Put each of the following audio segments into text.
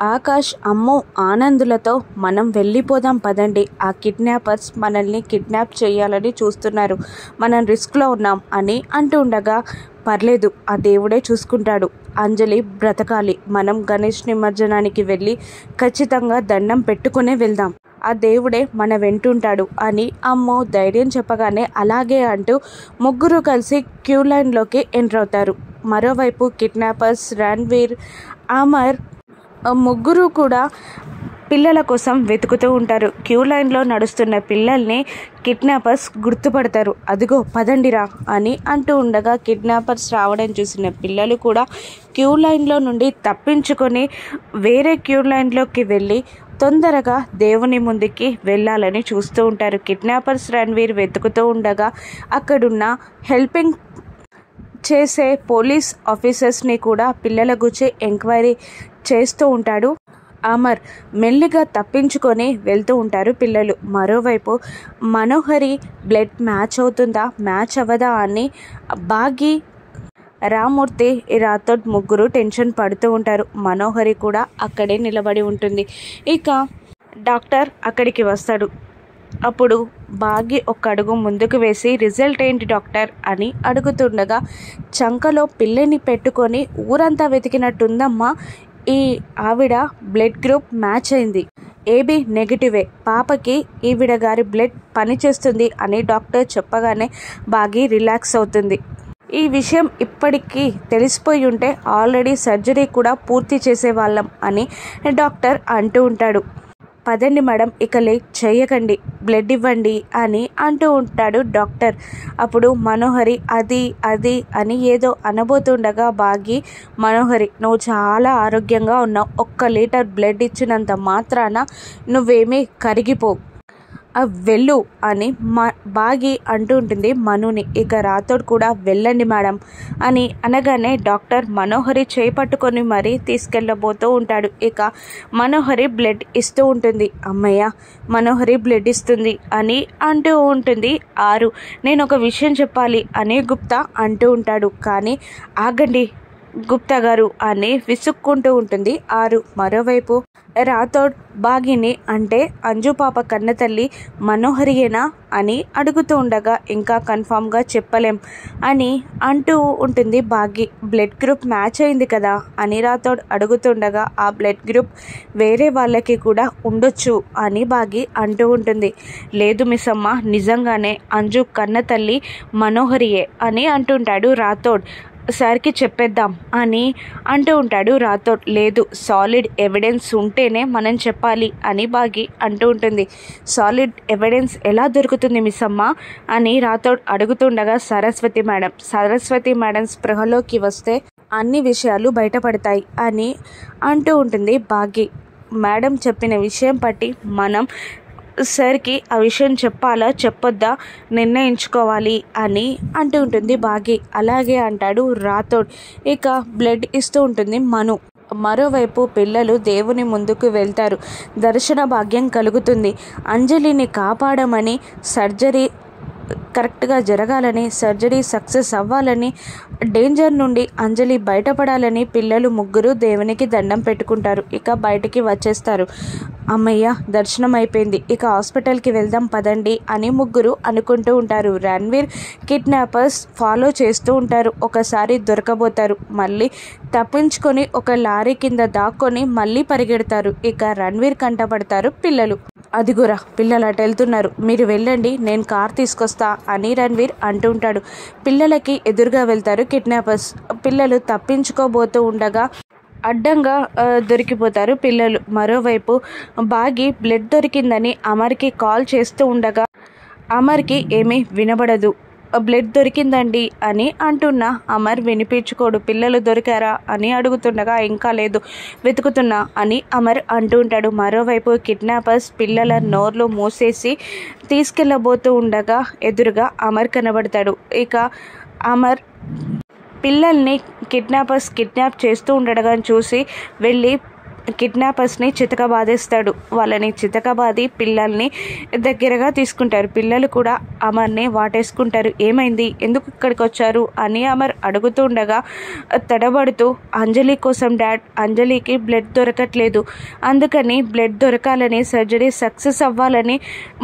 ఆకాష్, అమ్మో, ఆనందులతో మనం వెళ్ళిపోదాం పదండి, ఆ కిడ్నాపర్స్ మనల్ని కిడ్నాప్ చేయాలని చూస్తున్నారు, మనం రిస్క్లో ఉన్నాం అని అంటూ ఉండగా, పర్లేదు ఆ దేవుడే చూసుకుంటాడు, అంజలి బ్రతకాలి, మనం గణేష్ నిమజ్జనానికి వెళ్ళి ఖచ్చితంగా దండం పెట్టుకునే వెళ్దాం, ఆ దేవుడే మన వెంటుంటాడు అని అమ్మో ధైర్యం చెప్పగానే అలాగే అంటూ ముగ్గురు కలిసి క్యూ లైన్లోకి ఎంటర్ అవుతారు. మరోవైపు కిడ్నాపర్స్ రణ్వీర్, అమర్ ముగ్గురు కూడా పిల్లల కోసం వెతుకుతూ ఉంటారు. క్యూ లైన్లో నడుస్తున్న పిల్లల్ని కిడ్నాపర్స్ గుర్తుపడతారు. అదిగో పదండిరా అని అంటూ ఉండగా కిడ్నాపర్స్ రావడం చూసిన పిల్లలు కూడా క్యూ లైన్లో నుండి తప్పించుకొని వేరే క్యూ లైన్లోకి వెళ్ళి తొందరగా దేవుని ముందుకి వెళ్ళాలని చూస్తూ ఉంటారు. కిడ్నాపర్స్ రణ్వీర్ వెతుకుతూ ఉండగా అక్కడున్న హెల్పింగ్ చేసే పోలీస్ ఆఫీసర్స్ని కూడా పిల్లల గురించి ఎంక్వైరీ చేస్తూ ఉంటాడు. అమర్ మెల్లిగా తప్పించుకొని వెళ్తూ ఉంటారు పిల్లలు. మరోవైపు మనోహరి బ్లడ్ మ్యాచ్ అవుతుందా మ్యాచ్ అవ్వదా అని బాగి, రామూర్తి, రాథోడ్ ముగ్గురు టెన్షన్ పడుతూ ఉంటారు. మనోహరి కూడా అక్కడే నిలబడి ఉంటుంది. ఇక డాక్టర్ అక్కడికి వస్తాడు. అప్పుడు బాగి ఒక అడుగు ముందుకు వేసి రిజల్ట్ ఏంటి డాక్టర్ అని అడుగుతుండగా, చంకలో పిల్లని పెట్టుకొని ఊరంతా వెతికినట్టుందమ్మా, ఈ ఆవిడ బ్లడ్ గ్రూప్ మ్యాచ్ అయింది, ఏబీ నెగిటివే, పాపకి ఈవిడ గారి బ్లడ్ పనిచేస్తుంది అని డాక్టర్ చెప్పగానే బాగి రిలాక్స్ అవుతుంది. ఈ విషయం ఇప్పటికీ తెలిసిపోయి ఉంటే ఆల్రెడీ సర్జరీ కూడా పూర్తి చేసేవాళ్ళం అని డాక్టర్ అంటూ ఉంటాడు. పదండి మేడం, ఇక లేట్ చేయకండి, బ్లడ్ ఇవ్వండి అని అంటూ ఉంటాడు డాక్టర్. అప్పుడు మనోహరి అది అది అని ఏదో అనబోతుండగా బాగి, మనోహరి నువ్వు చాలా ఆరోగ్యంగా ఉన్నావు, 1 లీటర్ బ్లడ్ ఇచ్చినంత మాత్రాన నువ్వేమీ కరిగిపోవు, వెళ్ళు అని బాగి అంటూ ఉంటుంది మనుని. ఇక రాథోడ్ కూడా వెళ్ళండి మేడం అని అనగానే డాక్టర్ మనోహరి చేపట్టుకొని మరీ తీసుకెళ్ళబోతూ ఉంటాడు. ఇక మనోహరి బ్లడ్ ఇస్తూ ఉంటుంది. అమ్మయ్య, మనోహరి బ్లడ్ ఇస్తుంది అని అంటూ ఉంటుంది ఆరు. నేను ఒక విషయం చెప్పాలి అని గుప్తా అంటూ ఉంటాడు. కానీ ఆగండి గుప్తా గారు అని విసుక్కుంటూ ఉంటుంది ఆరు. మరోవైపు రాథోడ్ బాగిని, అంటే అంజు పాప కన్న తల్లి మనోహరియేనా అని అడుగుతూ ఉండగా, ఇంకా కన్ఫామ్గా చెప్పలేం అని అంటూ ఉంటుంది బాగి. బ్లడ్ గ్రూప్ మ్యాచ్ అయింది కదా అని రాథోడ్ అడుగుతుండగా, ఆ బ్లడ్ గ్రూప్ వేరే వాళ్ళకి కూడా ఉండొచ్చు అని బాగి అంటూ ఉంటుంది. లేదు మిస్ అమ్మ, నిజంగానే అంజు కన్న తల్లి మనోహరియే అని అంటుంటాడు రాథోడ్. సార్కి చెప్పేద్దాం అని అంటూ ఉంటాడు రాథోడ్. లేదు, సాలిడ్ ఎవిడెన్స్ ఉంటేనే మనం చెప్పాలి అని బాగి అంటూ ఉంటుంది. సాలిడ్ ఎవిడెన్స్ ఎలా దొరుకుతుంది మిస్ అమ్మ అని రాథోడ్ అడుగుతుండగా, సరస్వతి మేడం స్పృహలోకి వస్తే అన్ని విషయాలు బయటపడతాయి అని అంటూ ఉంటుంది బాగి. మేడం చెప్పిన విషయం బట్టి మనం సార్కి ఆ విషయం చెప్పాలా చెప్పొద్దా నిర్ణయించుకోవాలి అని అంటూ ఉంటుంది బాగి. అలాగే అంటాడు రాథోడ్. ఇక బ్లడ్ ఇస్తూ ఉంటుంది మను. మరోవైపు పిల్లలు దేవుని ముందుకు వెళ్తారు. దర్శన భాగ్యం కలుగుతుంది. అంజలిని కాపాడమని, సర్జరీ కరెక్ట్గా జరగాలని, సర్జరీ సక్సెస్ అవ్వాలని, డేంజర్ నుండి అంజలి బయటపడాలని పిల్లలు ముగ్గురు దేవునికి దండం పెట్టుకుంటారు. ఇక బయటికి వచ్చేస్తారు. అమ్మయ్య, దర్శనం అయిపోయింది, ఇక హాస్పిటల్కి వెళ్దాం పదండి అని ముగ్గురు అనుకుంటూ ఉంటారు. రణ్వీర్ కిడ్నాపర్స్ ఫాలో చేస్తూ ఉంటారు. ఒకసారి దొరకబోతారు, మళ్ళీ తప్పించుకొని ఒక లారీ కింద దాక్కొని మళ్ళీ పరిగెడతారు. ఇక రణ్వీర్ కంటపడతారు పిల్లలు. అదిగురా పిల్లలు అటు వెళ్తున్నారు, మీరు వెళ్ళండి, నేను కార్ తీసుకొస్తా అని రణ్వీర్ అంటూ ఉంటాడు. పిల్లలకి ఎదురుగా వెళ్తారు కిడ్నాపర్స్. పిల్లలు తప్పించుకోబోతూ ఉండగా అడ్డంగా దొరికిపోతారు పిల్లలు. మరోవైపు బాగి బ్లడ్ దొరికిందని అమర్కి కాల్ చేస్తూ ఉండగా, అమర్కి ఏమీ వినబడదు. బ్లడ్ దొరికిందండి అని అంటున్నా అమర్ వినిపించుకోడు. పిల్లలు దొరికారా అని అడుగుతుండగా, ఇంకా లేదు, వెతుకుతున్నా అని అమర్ అంటూ ఉంటాడు. మరోవైపు కిడ్నాపర్స్ పిల్లల నోర్లు మూసేసి తీసుకెళ్ళబోతూ ఉండగా ఎదురుగా అమర్ కనబడతాడు. ఇక అమర్ పిల్లల్ని కిడ్నాపర్స్ కిడ్నాప్ చేస్తూ ఉండడం చూసి వెళ్ళి కిడ్నాపర్స్ని చితకబాదేస్తాడు. వాళ్ళని చితకబాది పిల్లల్ని దగ్గరగా తీసుకుంటారు. పిల్లలు కూడా అమర్ని వాటేసుకుంటారు. ఏమైంది, ఎందుకు ఇక్కడికి వచ్చారు అని అమర్ అడుగుతుండగా తడబడుతూ, అంజలి కోసం డాడ్, అంజలికి బ్లడ్ దొరకట్లేదు, అందుకని బ్లడ్ దొరకాలని, సర్జరీ సక్సెస్ అవ్వాలని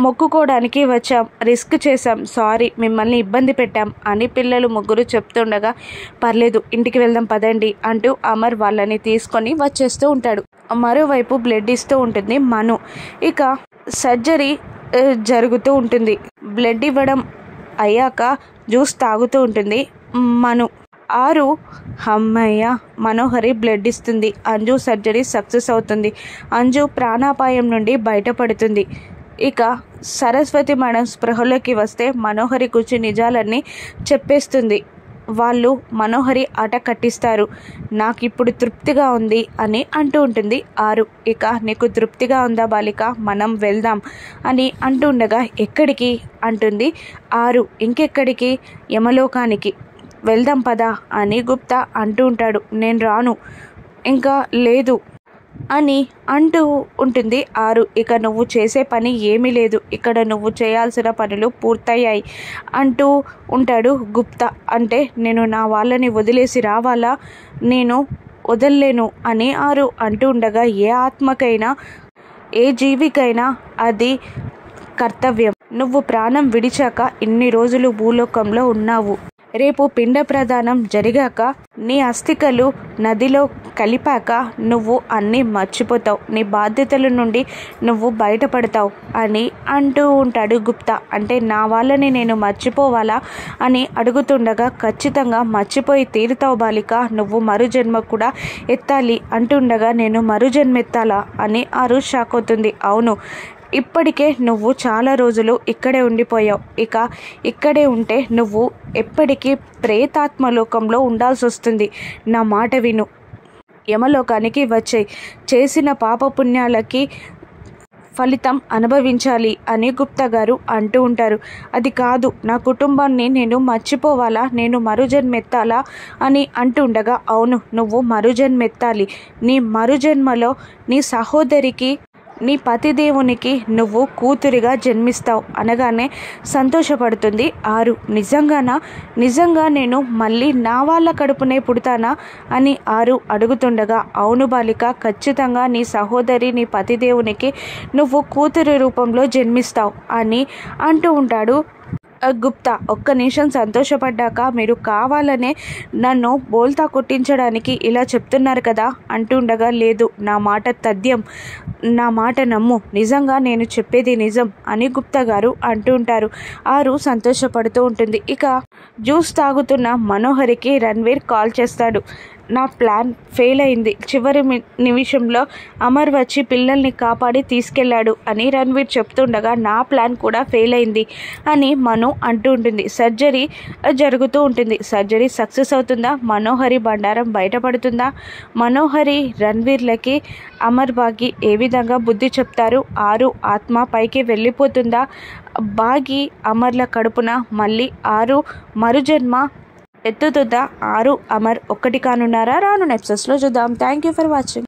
మొక్కుకోవడానికి వచ్చాం, రిస్క్ చేశాం, సారీ మిమ్మల్ని ఇబ్బంది పెట్టాం అని పిల్లలు ముగ్గురు చెప్తుండగా పర్లేదు ఇంటికి వెళ్దాం పదండి అంటూ అమర్ వాళ్ళని తీసుకొని వచ్చేస్తూ ఉంటాడు. మరోవైపు బ్లడ్ ఇస్తూ ఉంటుంది మను. ఇక సర్జరీ జరుగుతూ ఉంటుంది. బ్లడ్ ఇవ్వడం అయ్యాక జ్యూస్ తాగుతూ ఉంటుంది మను. ఆరు అమ్మయ్య, మనోహరి బ్లడ్ ఇస్తుంది. అంజు సర్జరీ సక్సెస్ అవుతుంది. అంజు ప్రాణాపాయం నుండి బయటపడుతుంది. ఇక సరస్వతి మేడం స్పృహలోకి వస్తే మనోహరి గురించి నిజాలన్నీ చెప్పేస్తుంది. వాళ్ళు మనోహరి ఆట కట్టిస్తారు. నాకు ఇప్పుడు తృప్తిగా ఉంది అని అంటూ ఉంటుంది ఆరు. ఇక నీకు తృప్తిగా ఉందా బాలిక, మనం వెళ్దాం అని అంటూ ఉండగా ఎక్కడికి అంటుంది ఆరు. ఇంకెక్కడికి, యమలోకానికి వెళ్దాం పదా అని గుప్తా అంటూ ఉంటాడు. నేను రాను, ఇంకా లేదు అని అంటూ ఉంటుంది ఆరు. ఇక నువ్వు చేసే పని ఏమీ లేదు, ఇక్కడ నువ్వు చేయాల్సిన పనులు పూర్తయ్యాయి అంటూ ఉంటాడు గుప్తా. అంటే నేను నా వాళ్ళని వదిలేసి రావాలా, నేను వదల్లేను అని ఆరు అంటూ ఉండగా ఏ ఆత్మకైనా ఏ జీవికైనా అది కర్తవ్యం. నువ్వు ప్రాణం విడిచాక ఇన్ని రోజులు భూలోకంలో ఉన్నావు. రేపు పిండ ప్రదానం జరిగాక నీ అస్థికలు నదిలో కలిపాక నువ్వు అన్నీ మర్చిపోతావు, నీ బాధ్యతల నుండి నువ్వు బయటపడతావు అని అంటూ ఉంటాడు గుప్తా. అంటే నా వాళ్ళని నేను మర్చిపోవాలా అని అడుగుతుండగా ఖచ్చితంగా మర్చిపోయి తీరుతావు బాలిక, నువ్వు మరుజన్మ కూడా ఎత్తాలి అంటుండగా నేను మరుజన్మ ఎత్తాలా అని ఆరు షాక్ అవుతుంది. అవును, ఇప్పటికే నువ్వు చాలా రోజులు ఇక్కడే ఉండిపోయావు. ఇక ఇక్కడే ఉంటే నువ్వు ఎప్పటికీ ప్రేతాత్మలోకంలో ఉండాల్సి వస్తుంది. నా మాట విను, యమలోకానికి వచ్చాయి, చేసిన పాపపుణ్యాలకి ఫలితం అనుభవించాలి అని గుప్తా గారు అంటూ ఉంటారు. అది కాదు, నా కుటుంబాన్ని నేను మర్చిపోవాలా, నేను మరుజన్మెత్తాలా అని అంటుండగా అవును, నువ్వు మరుజన్మెత్తాలి. నీ మరుజన్మలో నీ సహోదరికి, నీ పతిదేవునికి నువ్వు కూతురిగా జన్మిస్తావు అనగానే సంతోషపడుతుంది ఆరు. నిజంగానా, నిజంగా నేను మళ్ళీ నా వాళ్ళ కడుపునే పుడతానా అని ఆరు అడుగుతుండగా అవును బాలిక, ఖచ్చితంగా నీ సహోదరి, నీ పతిదేవునికి నువ్వు కూతురి రూపంలో జన్మిస్తావు అని అంటూ ఉంటాడు గుప్తా. ఒక్క నిమిషం సంతోషపడ్డాక మీరు కావాలనే నన్ను బోల్తా కొట్టించడానికి ఇలా చెప్తున్నారు కదా అంటుండగా లేదు, నా మాట తథ్యం, నా మాట నమ్ము, నిజంగా నేను చెప్పేది నిజం అని గుప్తా గారు అంటూ ఉంటారు. ఆరు సంతోషపడుతూ ఉంటుంది. ఇక జ్యూస్ తాగుతున్న మనోహరికి రణ్వీర్ కాల్ చేస్తాడు. నా ప్లాన్ ఫెయిల్ అయింది, చివరి నిమిషంలో అమర్ వచ్చి పిల్లల్ని కాపాడి తీసుకెళ్లాడు అని రణ్వీర్ చెప్తుండగా నా ప్లాన్ కూడా ఫెయిల్ అయింది అని మను అంటూ ఉంటుంది. సర్జరీ జరుగుతూ ఉంటుంది. సర్జరీ సక్సెస్ అవుతుందా, మనోహరి బండారం బయటపడుతుందా, మనోహరి రణ్వీర్లకి అమర్ బాగి ఏ విధంగా బుద్ధి చెప్తారు, ఆరు ఆత్మ పైకి వెళ్ళిపోతుందా, బాగి అమర్ల కడుపున మళ్ళీ ఆరు మరుజన్మ ఎత్తుతుందా, ఆరు అమర్ ఒక్కటి కానున్నారా, రాను ఎపిసోడ్స్లో చూద్దాం. Thank you for watching.